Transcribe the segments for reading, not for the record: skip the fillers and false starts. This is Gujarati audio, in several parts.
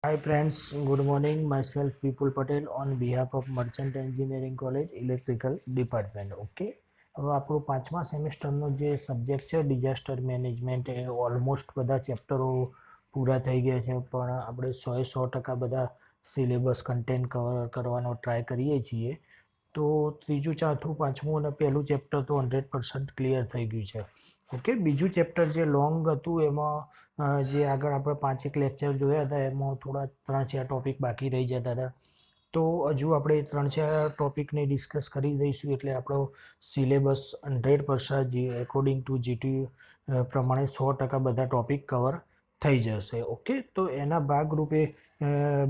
Hi friends, good morning. Myself Vipul Patel on behalf of Merchant Engineering College Electrical Department. Okay. હવે આપણું પાંચમા સેમેસ્ટરનો જે સબ્જેક્ટ છે ડિઝાસ્ટર મેનેજમેન્ટ એ ઓલમોસ્ટ બધા ચેપ્ટરો પૂરા થઈ ગયા છે, પણ આપણે 100% બધા સિલેબસ કન્ટેન્ટ કવર કરવાનો ટ્રાય કરીએ છીએ. તો ત્રીજું, ચોથું, પાંચમું અને પહેલું ચેપ્ટર તો 100% ક્લિયર થઈ ગયું છે. ઓકે. બીજું ચેપ્ટર જે લોંગ હતું એમાં જે આગળ આપણે 5 એક લેક્ચર જોયા હતા એમાં થોડા 3-4 ટોપિક બાકી રહી જતા હતા. તો હજુ આપણે 3-4 ટોપિકને ડિસ્કસ કરી દઈશું એટલે આપણો સિલેબસ 100% જે એકોર્ડિંગ ટુ જીટી પ્રમાણે 100% બધા ટોપિક કવર થઈ જશે. ઓકે. તો એના ભાગરૂપે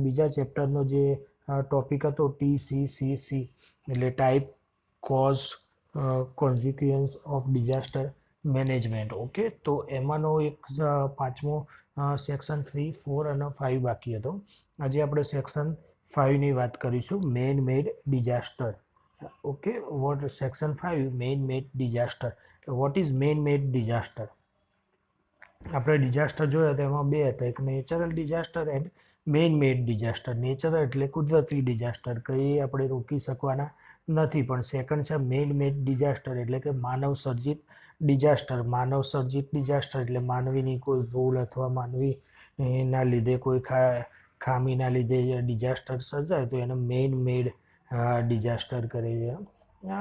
બીજા ચેપ્ટરનો જે ટોપિક હતો TCCC એટલે type, cause, consequence of disaster management. Okay. તો એમાંનો એક પાંચમો સેક્શન 3, 4 અને 5 બાકી હતો. આજે આપણે સેક્શન 5ની વાત કરીશું, man made disaster. Okay. What section 5 man made disaster. What is man made disaster? આપણે ડિઝાસ્ટર જોયા તો એમાં બે હતા, એક natural disaster and man made disaster. Natural એટલે કુદરતી ડિઝાસ્ટર, કંઈ આપણે રોકી શકવાના નથી. પણ સેકન્ડ છે મેન મેડ ડિઝાસ્ટર એટલે કે માનવ સર્જિત ડિઝાસ્ટર. માનવ સર્જિત ડિઝાસ્ટર એટલે માનવીની કોઈ ભૂલ અથવા માનવીના લીધે કોઈ ખામીના લીધે ડિઝાસ્ટર સર્જાય તો એને મેન મેડ ડિઝાસ્ટર કરે છે.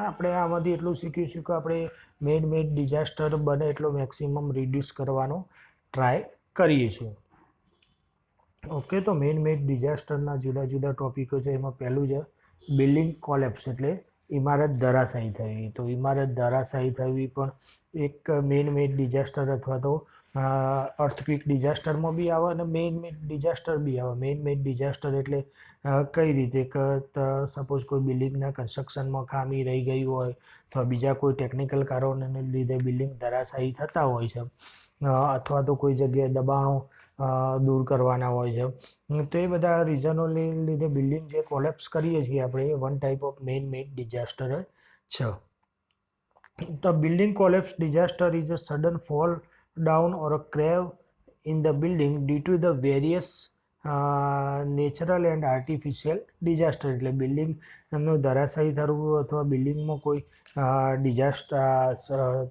આપણે આમાંથી એટલું શીખીશું કે આપણે મેન મેડ ડિઝાસ્ટર બને એટલો મેક્સિમમ રિડ્યુસ કરવાનો ટ્રાય કરીશું. ઓકે. તો મેન મેડ ડિઝાસ્ટરના જુદા જુદા ટોપિકો છે. એમાં પહેલું છે બિલ્ડિંગ કોલેપ્સ એટલે ઇમારત ધરાશાયી થવી. તો ઇમારત ધરાશાયી થવી પણ એક મેન મેડ ડિઝાસ્ટર અથવા તો અર્થક્વિક ડિઝાસ્ટરમાં બી આવે અને મેન મેડ ડિઝાસ્ટર બી આવે. મેન મેડ ડિઝાસ્ટર એટલે કઈ રીતે કે સપોઝ કોઈ બિલ્ડિંગના કન્સ્ટ્રક્શનમાં ખામી રહી ગઈ હોય અથવા બીજા કોઈ ટેકનિકલ કારણોને લીધે બિલ્ડિંગ ધરાશાયી થતા હોય છે, અથવા તો કોઈ જગ્યાએ દબાણો દૂર કરવાના હોય છે. તો એ બધા રીઝનોને લીધે બિલ્ડિંગ જે કોલેપ્સ કરીએ છીએ આપણે એ one type of man made disaster છે. The building collapse disaster is a sudden fall down or a crash in the building due to the various natural and artificial disaster. એટલે બિલ્ડિંગનું ધરાશાયી થવું અથવા બિલ્ડિંગમાં કોઈ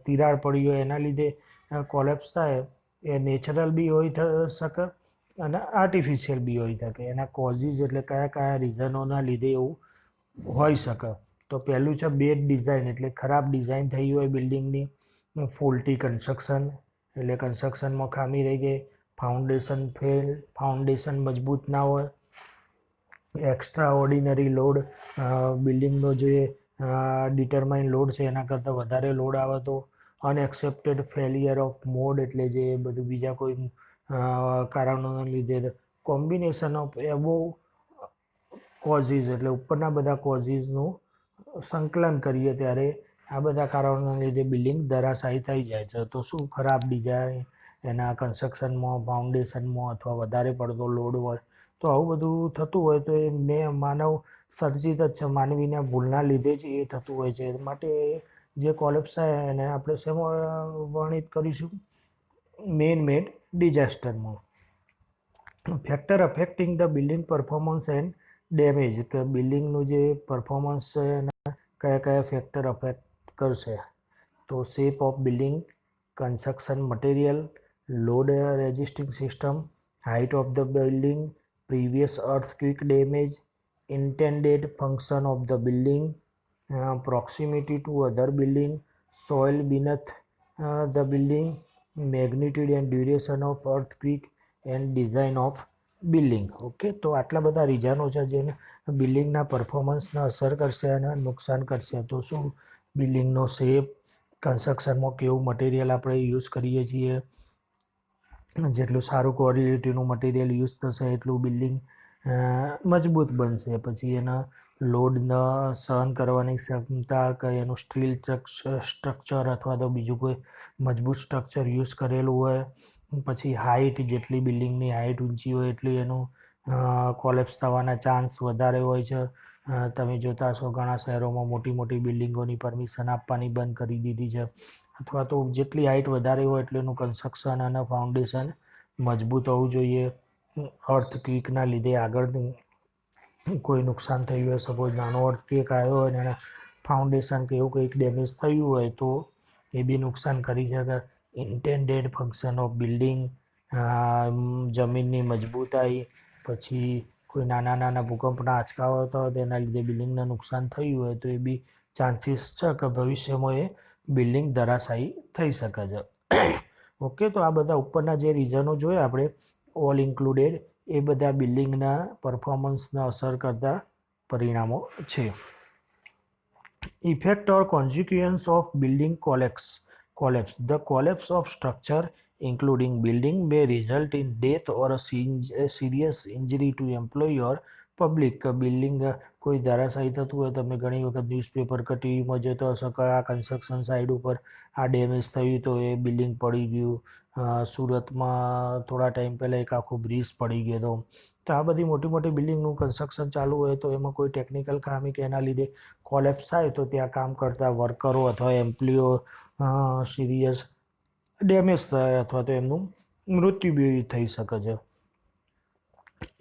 તિરાડ પડી હોય એના લીધે કોલેપ્સ થાય. એ નેચરલ બી હોઈ શકે અને આર્ટિફિશિયલ બી હોઈ શકે. એના કોઝિસ એટલે કયા કયા રીઝનોના લીધે એવું હોઈ શકે. તો પહેલું છે બેડ ડિઝાઇન એટલે ખરાબ ડિઝાઇન થઈ હોય બિલ્ડિંગની. ફોલ્ટી કન્સ્ટ્રક્શન એટલે કન્સ્ટ્રક્શનમાં ખામી રહી ગઈ. ફાઉન્ડેશન ફેલ, ફાઉન્ડેશન મજબૂત ના હોય. એક્સ્ટ્રા ઓર્ડિનરી લોડ, બિલ્ડિંગનો જે ડિટરમાઇન લોડ છે એના કરતાં વધારે લોડ આવે તો. અનએક્સેપ્ટેડ ફેલિયર ઓફ મોડ એટલે જે બધું બીજા કોઈ કારણોના લીધે. કોમ્બિનેશન ઓફ એબો કોઝિસ એટલે ઉપરના બધા કોઝિસનું સંકલન કરીએ ત્યારે આ બધા કારણોના લીધે બિલ્ડિંગ ધરાશાયી થઈ જાય છે. તો શું ખરાબ ડિઝાઇન, એના કન્સ્ટ્રક્શનમાં, ફાઉન્ડેશનમાં અથવા વધારે પડતો લોડ હોય તો આવું બધું થતું હોય તો એ માનવ સર્જિત જ છે, માનવીના ભૂલના લીધે જ એ થતું હોય છે. માટે જે કોલેપ્સ થાય એને આપણે શેમાં વર્ણિત કરીશું? મેન મેડ ડિઝાસ્ટરમાં. Factor affecting the building performance and damage કે બિલ્ડિંગનું જે પરફોર્મન્સ છે એને કયા કયા ફેક્ટર અફેક્ટ કરશે. તો shape of building, construction material, load resisting system, height of the building, previous earthquake damage, intended function of the building, proximity to other building, soil beneath the building, magnitude and duration of earthquake and design of building. Okay. તો આટલા બધા રીઝનો છે જેને બિલ્ડિંગના પરફોર્મન્સને અસર કરશે અને નુકસાન કરશે. તો શું બિલ્ડિંગનો શેપ, કન્સ્ટ્રક્શનમાં કેવું મટીરિયલ આપણે યુઝ કરીએ છીએ, જેટલું સારું ક્વોલિટીનું મટીરિયલ યુઝ થશે એટલું બિલ્ડિંગ મજબૂત બનશે. પછી એના લોડને સહન કરવાની ક્ષમતા, કે એનું સ્ટીલ સ્ટ્રક્ચર અથવા તો બીજું કોઈ મજબૂત સ્ટ્રક્ચર યુઝ કરેલું હોય. પછી હાઇટ, જેટલી બિલ્ડિંગની હાઇટ ઊંચી હોય એટલી એનું કોલેપ્સ થવાના ચાન્સ વધારે હોય છે. તમે જોતા હશો ઘણા શહેરોમાં મોટી મોટી બિલ્ડિંગોની પરમિશન આપવાની બંધ કરી દીધી છે. અથવા તો જેટલી હાઇટ વધારે હોય એટલું એનું કન્સ્ટ્રક્શન અને ફાઉન્ડેશન મજબૂત હોવું જોઈએ. અર્થક્વેકના લીધે આગળ કોઈ નુકસાન થયું હોય, સપોઝ નાનો અર્થક્વેક આવ્યો હોય અને એના ફાઉન્ડેશન કે એવું કંઈક ડેમેજ થયું હોય તો એ બી નુકસાન કરી શકે. ઇન્ટેન્ડેડ ફંક્શન ઓફ બિલ્ડિંગ, જમીનની મજબૂતાઈ, પછી કોઈ નાના નાના ભૂકંપના આંચકા આવતા હોય તેના લીધે બિલ્ડિંગને નુકસાન થયું હોય તો એ બી ચાન્સીસ છે કે ભવિષ્યમાં એ બિલ્ડિંગ ધરાશાયી થઈ શકે છે. ઓકે, તો આ બધા ઉપરના જે રીઝનો જોઈએ આપણે ઓલ ઇન્ક્લુડેડ એ બધા બિલ્ડિંગના પરફોર્મન્સને અસર કરતા પરિણામો છે. Effect or consequence of building collapse. The collapse of structure including building may result in death or a serious injury to employee or public. Building કોઈ ધરાશાયી થતું હોય, તમે ઘણી વખત ન્યૂઝપેપર કે ટીવીમાં જોતો હશો કે આ કન્સ્ટ્રક્શન સાઇટ ઉપર આ ડેમેજ થયું તો એ બિલ્ડિંગ પડી ગયું. સુરતમાં થોડા ટાઈમ પહેલાં એક આખો બ્રિજ પડી ગયો હતો. તો આ બધી મોટી મોટી બિલ્ડિંગનું કન્સ્ટ્રક્શન ચાલુ હોય તો એમાં કોઈ ટેકનિકલ ખામી કે એના લીધે કોલેપ્સ થાય તો ત્યાં કામ કરતા વર્કરો અથવા એમ્પ્લોયીઓ સિરિયસ ડેમેજ થાય અથવા તો એમનું મૃત્યુ બી થઈ શકે છે.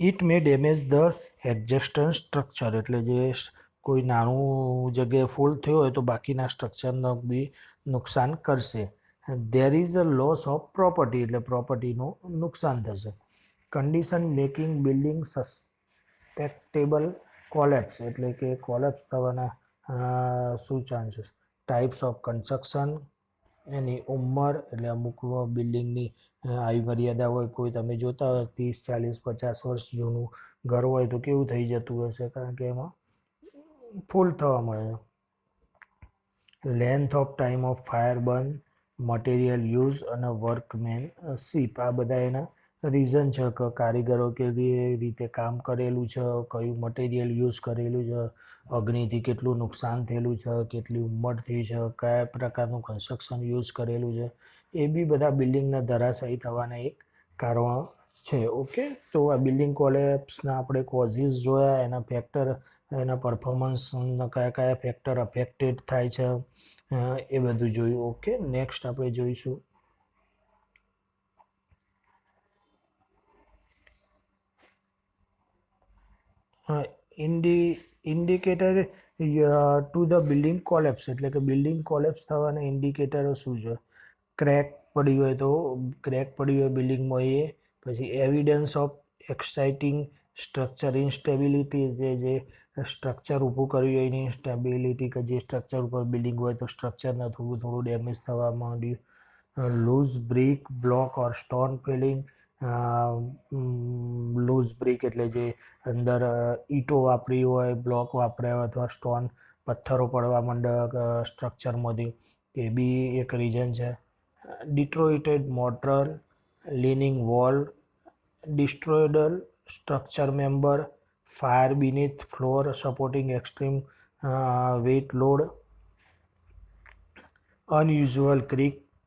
It may damage the existence structure, એટલે જે કોઈ નાનું જગ્યાએ ફોલ્ટ થયો હોય તો બાકીના સ્ટ્રક્ચરને બી નુકસાન કરશે. There is a loss of property, એટલે પ્રોપર્ટીનું નુકસાન થશે. કન્ડિશન મેકિંગ બિલ્ડિંગ સસ્પેક્ટેબલ કોલેપ્સ, એટલે કે કોલેપ્સ થવાના શું ચાન્સીસ. ટાઈપ્સ ઓફ કન્સ્ટ્રક્શન, એની ઉંમર, એટલે અમુક બિલ્ડિંગની આયુમર્યાદા હોય. કોઈ તમે જોતા હોય 30, 40, 50 વર્ષ જૂનું ઘર હોય તો કેવું થઈ જતું હશે, કારણ કે એમાં ફૂલ થવા મળે. Length of time of fire burn, material use અને વર્કમેનશીપ, આ બધા એના રીઝન છે કે કારીગરો કેવી રીતે કામ કરેલું છે, કયું મટીરિયલ યુઝ કરેલું છે, અગ્નિથી કેટલું નુકસાન થયેલું છે, કેટલી ઉંમર થઈ છે, કયા પ્રકારનું કન્સ્ટ્રક્શન યુઝ કરેલું છે, એ બી બધા બિલ્ડિંગના ધરાશાયી થવાના એક કારણો છે. ઓકે, તો આ બિલ્ડિંગ કોલેપ્સના આપણે કોઝિસ જોયા, એના ફેક્ટર, એના પરફોર્મન્સના કયા કયા ફેક્ટર અફેક્ટેડ થાય છે એ બધું જોયું. ઓકે, નેક્સ્ટ આપણે જોઈશું indicator to the building collapse, એટલે કે બિલ્ડિંગ કોલેપ્સ થવાના ઇન્ડિકેટરો શું છે. ક્રેક પડી હોય તો, ક્રેક પડી હોય બિલ્ડિંગમાં એ, પછી evidence of exciting structure instability, જે સ્ટ્રક્ચર ઊભું કર્યું હોય એની ઇન્સ્ટેબિલિટી, કે જે સ્ટ્રક્ચર ઉપર બિલ્ડિંગ હોય તો સ્ટ્રક્ચરને થોડું થોડું ડેમેજ થવા માંડ્યું. લૂઝ બ્રિક, બ્લોક ઓર સ્ટોન ફિલિંગ. લૂઝ બ્રિક એટલે જે અંદર ઈંટો વાપરી હોય, બ્લોક વાપર્યા હોય અથવા સ્ટોન પથ્થરો પડવા માંડે સ્ટ્રક્ચરમાંથી, એ બી એક રીઝન છે. Deteriorated mortar, leaning wall, destroyed structure member, fire beneath floor supporting extreme weight load, unusual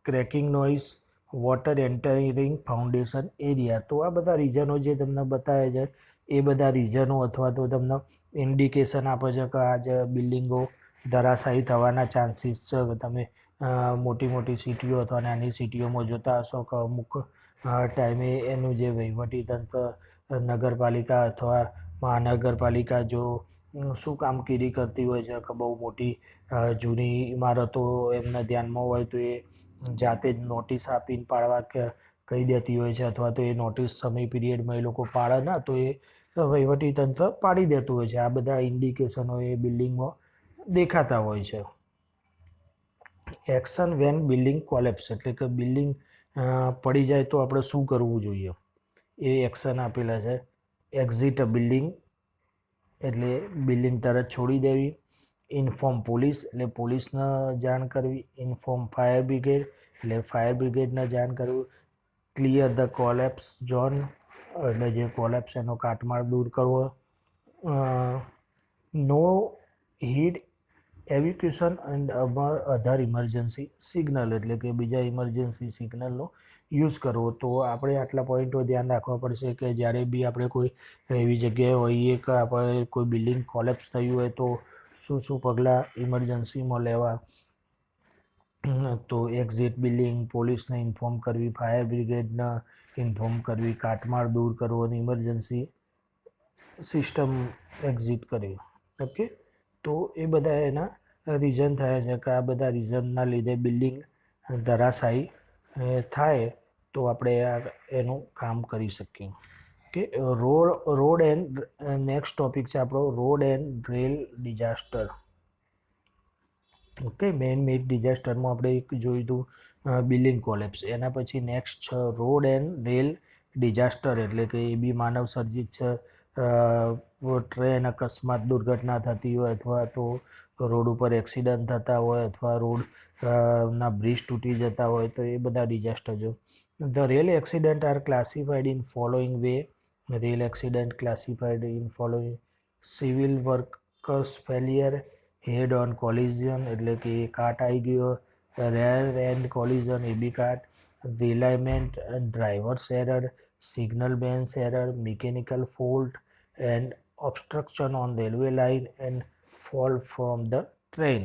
cracking noise, water entering foundation area. તો આ બધા રીઝનો જે તમને બતાવે છે એ બધા રીઝનો અથવા તો તમને ઇન્ડિકેશન આપે છે કે આ જે બિલ્ડિંગો ધરાશાયી થવાના ચાન્સીસ છે. તમે મોટી મોટી સિટીઓ અથવા નાની સિટીઓમાં જોતા હશો કે અમુક ટાઈમે એનું જે વહીવટીતંત્ર, નગરપાલિકા અથવા મહાનગરપાલિકા જો શું કામગીરી કરતી હોય છે કે બહુ મોટી જૂની ઇમારતો એમના ધ્યાનમાં હોય તો એ જાતે જ નોટિસ આપીને પાડવા કે કહી દેતી હોય છે, અથવા તો એ નોટિસ સમય પીરિયડમાં એ લોકો પાડે ના તો એ વહીવટીતંત્ર પાડી દેતું હોય છે. આ બધા ઇન્ડિકેશનો એ બિલ્ડિંગમાં દેખાતા હોય છે. એક્શન વેન બિલ્ડિંગ કોલેપ્સ, એટલે કે બિલ્ડિંગ પડી જાય તો આપણે શું કરવું જોઈએ એ એક્શન આપેલા છે. એક્ઝિટ બિલ્ડિંગ, એટલે બિલ્ડિંગ તરત છોડી દેવી. ઇન્ફોર્મ પોલીસ, એટલે પોલીસને જાણ કરવી. ઇન્ફોર્મ ફાયર બ્રિગેડ, એટલે ફાયર બ્રિગેડને જાણ કરવું. ક્લિયર ધ કોલેપ્સ ઝોન, એટલે જે કોલેપ્સ એનો કાટમાળ દૂર કરવો. No heed evacuation and other emergency signal, એટલે કે બીજા ઇમરજન્સી સિગ્નલનો યુઝ કરવો. તો આપણે આટલા પોઈન્ટો ધ્યાન રાખવા પડશે કે જ્યારે બી આપણે કોઈ એવી જગ્યાએ હોઈએ કે આપણે કોઈ બિલ્ડિંગ કોલેપ્સ થયું હોય તો શું શું પગલાં ઇમરજન્સીમાં લેવા. તો એક્ઝિટ બિલિંગ, પોલીસને ઇન્ફોર્મ કરવી, ફાયર બ્રિગેડને ઇન્ફોર્મ કરવી, કાટમાળ દૂર કરવો અને ઇમરજન્સી સિસ્ટમ એક્ઝિટ કરવી. ઓકે, તો એ બધા એના રીઝન થયા છે કે આ બધા રીઝનના લીધે બિલ્ડિંગ ધરાશાયી થાય તો આપણે એનું કામ કરી શકીએ. કે રોડ એન્ડ નેક્સ્ટ ટોપિક છે આપણો road and rail disaster. Okay, man made ડિઝાસ્ટરમાં આપણે એક જોયું હતું બિલ્ડિંગ કોલેપ્સ. એના પછી નેક્સ્ટ છે રોડ એન્ડ રેલ ડિઝાસ્ટર, એટલે કે એ બી માનવ સર્જિત છે. ટ્રેન અકસ્માત દુર્ઘટના થતી હોય અથવા તો રોડ ઉપર એક્સિડન્ટ થતા હોય અથવા રોડ ના બ્રિજ તૂટી જતા હોય તો એ બધા ડિઝાસ્ટર જો. The rail accident are classified in following way. Rail accident classified in following: civil workers failure, head on collision એટલે કે કાટ આવી ગયો, રેર એન્ડ કોલિઝન એ બી કાટ, રિલાયમેન્ટ ડ્રાઈવર્સ એરર, સિગ્નલ બેન્સ error, mechanical fault and obstruction on railway line and fall from the train.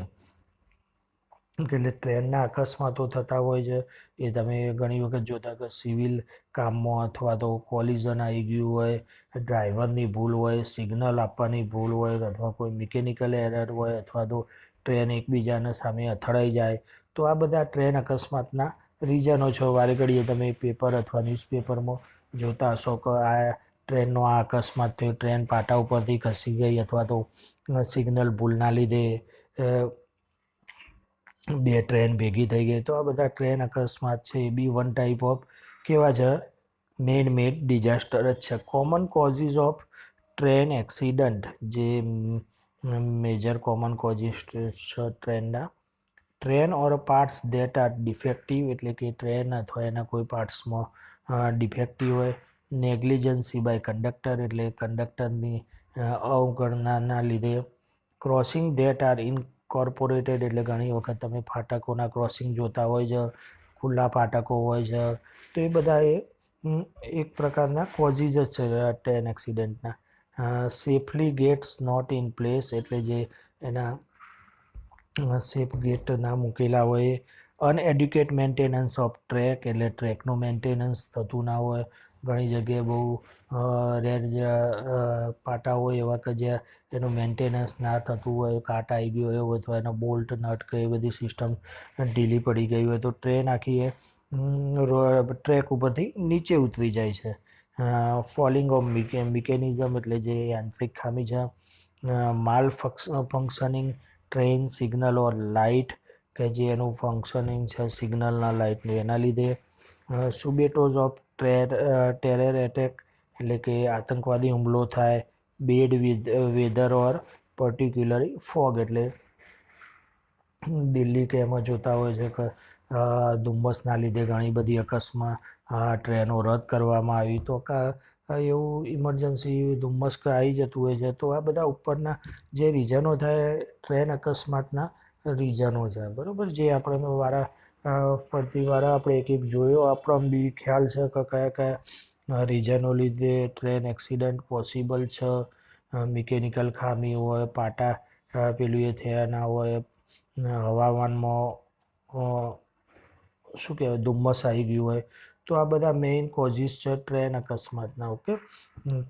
એટલે ટ્રેનના અકસ્માતો થતા હોય છે એ તમે ઘણી વખત જોતા કે સિવિલ કામમાં અથવા તો કોલિઝન આવી ગયું હોય, ડ્રાઈવરની ભૂલ હોય, સિગ્નલ આપવાની ભૂલ હોય અથવા કોઈ મિકેનિકલ એરર હોય અથવા તો ટ્રેન એકબીજાને સામે અથડાઈ જાય તો આ બધા ટ્રેન અકસ્માતના રીઝનો છે. વારે ઘડીએ તમે પેપર અથવા ન્યૂઝપેપરમાં જોતા હશો કે આ ટ્રેનનો આ અકસ્માત થયો, ટ્રેન પાટા ઉપરથી ખસી ગઈ અથવા તો સિગ્નલ ભૂલના લીધે બે ટ્રેન ભેગી થઈ ગઈ. તો આ બધા ટ્રેન અકસ્માત છે એ બી વન ટાઈપ ઓફ કેવા છે મેન મેડ ડિઝાસ્ટર જ છે. Common causes of train accident, જે મેજર કોમન કોઝિસ છે ટ્રેનના: train or parts that are defective એટલે કે ટ્રેન અથવા એના કોઈ પાર્ટ્સમાં ડિફેક્ટિવ હોય, નેગ્લિજન્સી બાય કંડક્ટર એટલે કંડક્ટરની અવગણનાના લીધે, ક્રોસિંગ ધેટ આર ઇનકોર્પોરેટેડ એટલે ઘણી વખત તમે ફાટકોના ક્રોસિંગ જોતા હોય છે, ખુલ્લા ફાટકો હોય છે, તો એ બધા એક પ્રકારના કોઝિસ જ છે ટ્રેન એક્સિડન્ટના. Safely gates not in place એટલે જે એના સેફ ગેટ ના મૂકેલા હોય, અનએડ્યુકેટ મેન્ટેનન્સ ઓફ ટ્રેક એટલે ટ્રેકનું મેન્ટેનન્સ થતું ના હોય. ઘણી જગ્યાએ બહુ રેર પાટા હોય એવા કે જ્યાં એનું મેન્ટેનન્સ ના થતું હોય, કાટ આવી ગયો હોય અથવા એનો બોલ્ટ નટ કે એ બધી સિસ્ટમ ઢીલી પડી ગઈ હોય તો ટ્રેન આખી એ ટ્રેક ઉપરથી નીચે ઉતરી જાય છે. ફોલિંગ ઓફ મિકેનિઝમ એટલે જે યાંત્રિક ખામી છે. માલ ફંક્શનિંગ ટ્રેન સિગ્નલ ઓર લાઇટ કે જે એનું ફંક્શનિંગ છે સિગ્નલના લાઇટનું એના લીધે. સુબેટોઝ ઓફ ટેરર એટેક એટલે કે આતંકવાદી હુમલો થાય, બેડ વેધર ઓર પર્ટિક્યુલરલી ફોગ એટલે દિલ્હી કે એમાં જોતા હોય છે કે ધુમ્મસના લીધે ઘણી બધી અકસ્માત ટ્રેનો રદ કરવામાં આવી તો એવું ઇમરજન્સી ધુમ્મસ કે આવી જતું હોય છે. તો આ બધા ઉપરના જે રીઝનો થાય ટ્રેન અકસ્માતના રીઝનો છે, બરાબર, જે આપણે ફરતી વાર આપણે એક એક જોયો આપણો બી ખ્યાલ છે કે કયા કયા રીઝનો લીધે ટ્રેન એક્સિડન્ટ પોસિબલ છે. મિકેનિકલ ખામી હોય, પાટા પેલું એ થયા ના હોય, હવામાનમાં શું કહેવાય ધુમ્મસ આવી ગયું હોય, તો આ બધા મેઇન કોઝિસ છે ટ્રેન અકસ્માતના. ઓકે,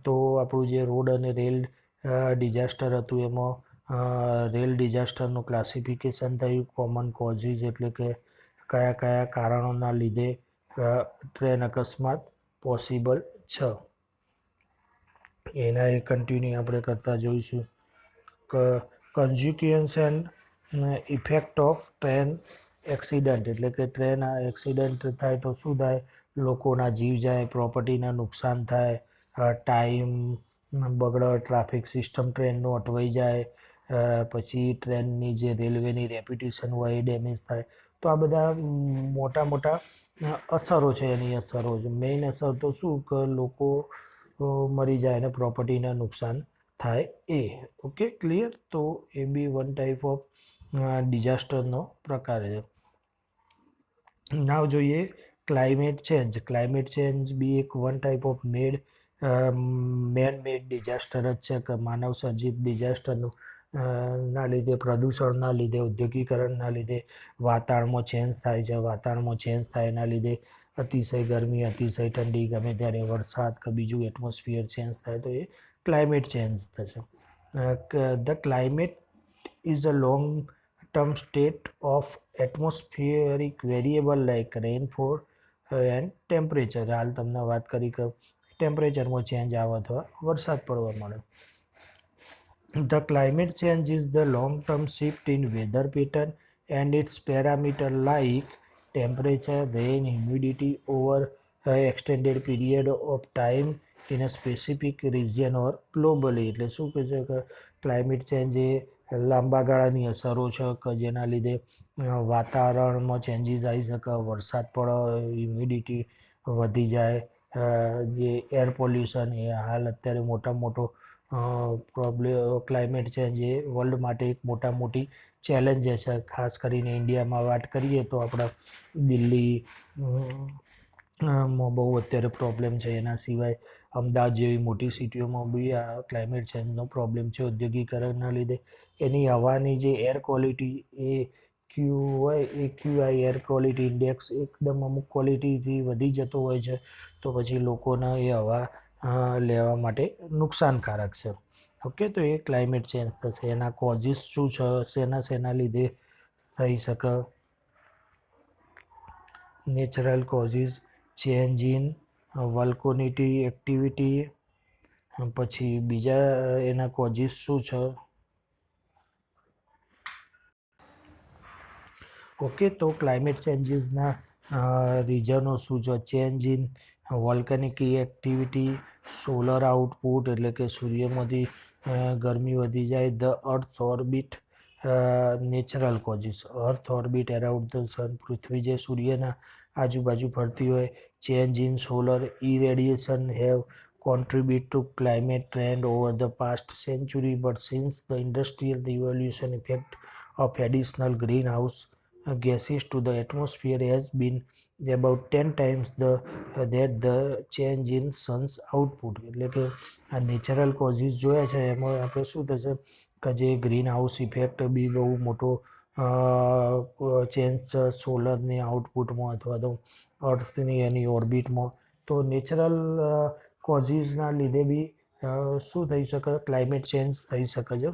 તો આપણું જે રોડ અને રેલ ડિઝાસ્ટર હતું એમાં રેલ ડિઝાસ્ટરનું ક્લાસિફિકેશન થયું, કોમન કોઝિસ એટલે કે કયા કયા કારણોના લીધે ટ્રેન અકસ્માત પોસિબલ છે. એના એ કન્ટિન્યુ આપણે કરતા જોઈશું કે consequence and effect of train accident એટલે કે ટ્રેન એક્સિડન્ટ થાય તો શું થાય, લોકોના જીવ જાય, પ્રોપર્ટીના નુકસાન થાય, ટાઈમ બગડે, ટ્રાફિક સિસ્ટમ ટ્રેનનું અટવાઈ જાય, પછી ટ્રેનની જે રેલવેની રેપ્યુટેશન હોય એ ડેમેજ થાય. તો આ બધા મોટા મોટા અસરો છે. એની અસરો છે મેઇન અસર તો શું કે લોકો મરી જાય અને પ્રોપર્ટીના નુકસાન થાય એ. Okay, clear. તો એ બી વન ટાઈપ ઓફ ડિઝાસ્ટરનો પ્રકાર છે. નાવ જોઈએ ક્લાઇમેટ ચેન્જ. ક્લાઇમેટ ચેન્જ બી એક one type of man made disaster જ છે કે માનવ સર્જિત ડિઝાસ્ટરનું ના લીધે, પ્રદૂષણના લીધે, ઔદ્યોગિકરણના લીધે વાતાવરણમાં ચેન્જ થાય છે. વાતાવરણમાં ચેન્જ થાય એના લીધે અતિશય ગરમી, અતિશય ઠંડી, ગમે ત્યારે વરસાદ કે બીજું એટમોસ્ફિયર ચેન્જ થાય તો એ ક્લાઇમેટ ચેન્જ થશે. The climate is a long term state of atmospheric variable like rainfall and temperature. હાલ તમને વાત કરી કે ટેમ્પરેચરમાં ચેન્જ આવે અથવા વરસાદ પડવા મળે. The climate change is the long-term shift in weather pattern and its parameter like temperature, rain, humidity over an extended period of time in a specific region or globally. એટલે શું કહે છે કે ક્લાઇમેટ ચેન્જ એ લાંબા ગાળાની અસરો છે કે જેના લીધે વાતાવરણમાં ચેન્જીસ આવી શકે, વરસાદ પડે, હ્યુમિડિટી વધી જાય, જે એર પોલ્યુશન એ હાલ અત્યારે મોટો પ્રોબ્લેમ. ક્લાઇમેટ ચેન્જ એ વર્લ્ડ માટે એક મોટી ચેલેન્જ છે. ખાસ કરીને ઇન્ડિયામાં વાત કરીએ તો આપણા દિલ્હી માં બહુ અત્યારે પ્રોબ્લેમ છે. એના સિવાય અમદાવાદ જેવી મોટી સિટીઓમાં બી આ ક્લાઇમેટ ચેન્જનો પ્રોબ્લેમ છે. ઔદ્યોગિકરણના લીધે એની હવાની જે એર ક્વોલિટી એ QI એર ક્વોલિટી ઇન્ડેક્સ એકદમ અમુક ક્વોલિટીથી વધી જતો હોય છે તો પછી લોકોને એ હવા લેવા માટે નુકસાનકારક છે. ઓકે, તો એ ક્લાઇમેટ ચેન્જ થશે. એના કોઝિસ શું છે, શેના લીધે થઈ શકે? Natural causes, change in volcanicity activity. પછી બીજા એના કોઝિસ શું છે? ઓકે, તો ક્લાઇમેટ ચેન્જીસના રીઝનો શું છે? Change in volcanic activity, solar output એટલે કે સૂર્યમાંથી ગરમી વધી જાય, the earth orbit, natural causes, earth orbit around the sun, પૃથ્વી જે સૂર્યના આજુબાજુ ફરતી હોય, change in solar irradiation have contribute to climate trend over the past century, but since the industrial revolution, effect of additional greenhouse gases to the atmosphere has been about 10 times that the change in sun's output. એટલે કે આ નેચરલ કોઝિસ જોયા છે એમાં આપણે શું થશે કે જે ગ્રીન હાઉસ ઇફેક્ટ બી બહુ મોટો ચેન્જ છે સોલરની આઉટપુટમાં અથવા તો અર્થની એની ઓર્બિટમાં. તો નેચરલ કોઝિસના લીધે બી શું થઈ શકે? ક્લાઇમેટ ચેન્જ થઈ શકે છે.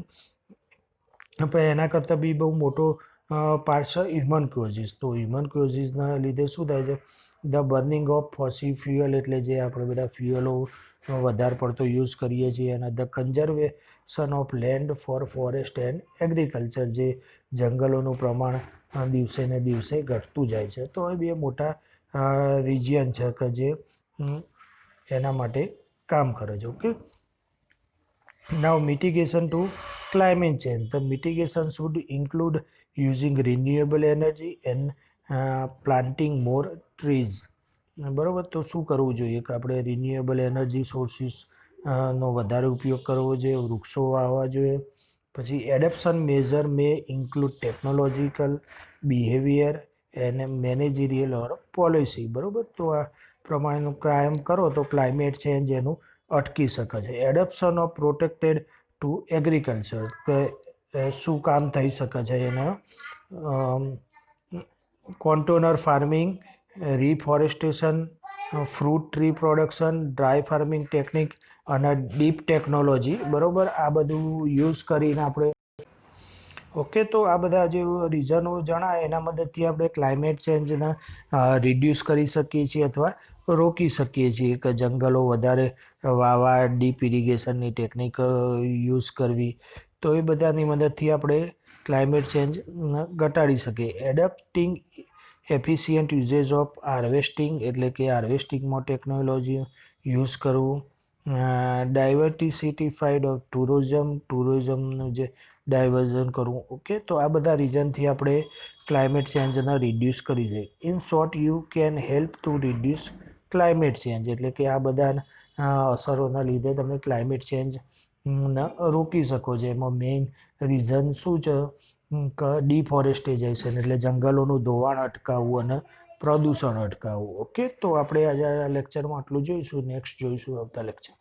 પણ એના કરતાં બી બહુ મોટો પાર્ટ છે હ્યુમન કોઝિસ. તો હ્યુમન કોઝિસના લીધે શું થાય છે? The burning of fossil fuel એટલે જે આપણે બધા ફ્યુઅલો વધારે પડતો યુઝ કરીએ છીએ, અને the conservation of land for forest and agriculture, જે જંગલોનું પ્રમાણ દિવસે ને દિવસે ઘટતું જાય છે. તો એ બે મોટા રિજિયન છે કે જે એના માટે કામ કરે છે. Okay, now mitigation to climate change. The mitigation should include using renewable energy and planting more trees. બરાબર, તો શું કરવું જોઈએ કે આપણે રિન્યુએબલ એનર્જી સોર્સિસ નો વધારે ઉપયોગ કરવો જોઈએ, વૃક્ષો વાવવા જોઈએ. પછી એડપ્શન મેજર મે ઇન્ક્લુડ ટેકનોલોજીકલ બિહેવિયર અને મેનેજરિયલ ઓર પોલિસી. બરાબર, તો આ પ્રમાણેનું કાયમ કરો તો ક્લાઇમેટ ચેન્જ એનું અટકી શકે છે. Adoption of protected to agriculture, કે શું કામ થઈ શકે છે એના? Contour farming, reforestation, fruit tree production, dry farming technique અને ડીપ ટેકનોલોજી. બરાબર, આ બધું યુઝ કરીને આપણે ઓકે, તો આ બધા જે રીઝનો જણાય એના મદદથી આપણે ક્લાઇમેટ ચેન્જને રિડ્યુસ કરી શકીએ છીએ અથવા રોકી શકીએ છીએ. કે જંગલો વધારે વાવવા, ડીપ ઇરિગેશનની ટેકનિક યુઝ કરવી. તો એ બધાની મદદથી આપણે ક્લાઇમેટ ચેન્જ ઘટાડી શકીએ. એડપ્ટિંગ એફિશિયન્ટ યુઝેજ ઓફ હાર્વેસ્ટિંગ એટલે કે હાર્વેસ્ટિંગમાં ટેકનોલોજી યુઝ કરવું. ડાયવર્ટિસિટીફાઈડ ઓફ ટુરિઝમનું જે ડાયવર્ઝન કરવું. ઓકે, તો આ બધા રીઝનથી આપણે ક્લાઇમેટ ચેન્જને રિડ્યુસ કરી છે. In short, you can help to reduce climate change એટલે કે આ બધા અસરોના લીધે તમે ક્લાઇમેટ ચેન્જ રોકી શકો છો. એમાં મેઇન રીઝન શું છે કે ડિફોરેસ્ટેશન એટલે જંગલોનું ધોવાણ અટકાવવું અને પ્રદૂષણ અટકાવવું. ઓકે, તો આપણે આજે આ લેક્ચરમાં આટલું જોઈશું. નેક્સ્ટ જોઈશું આવતા લેક્ચર.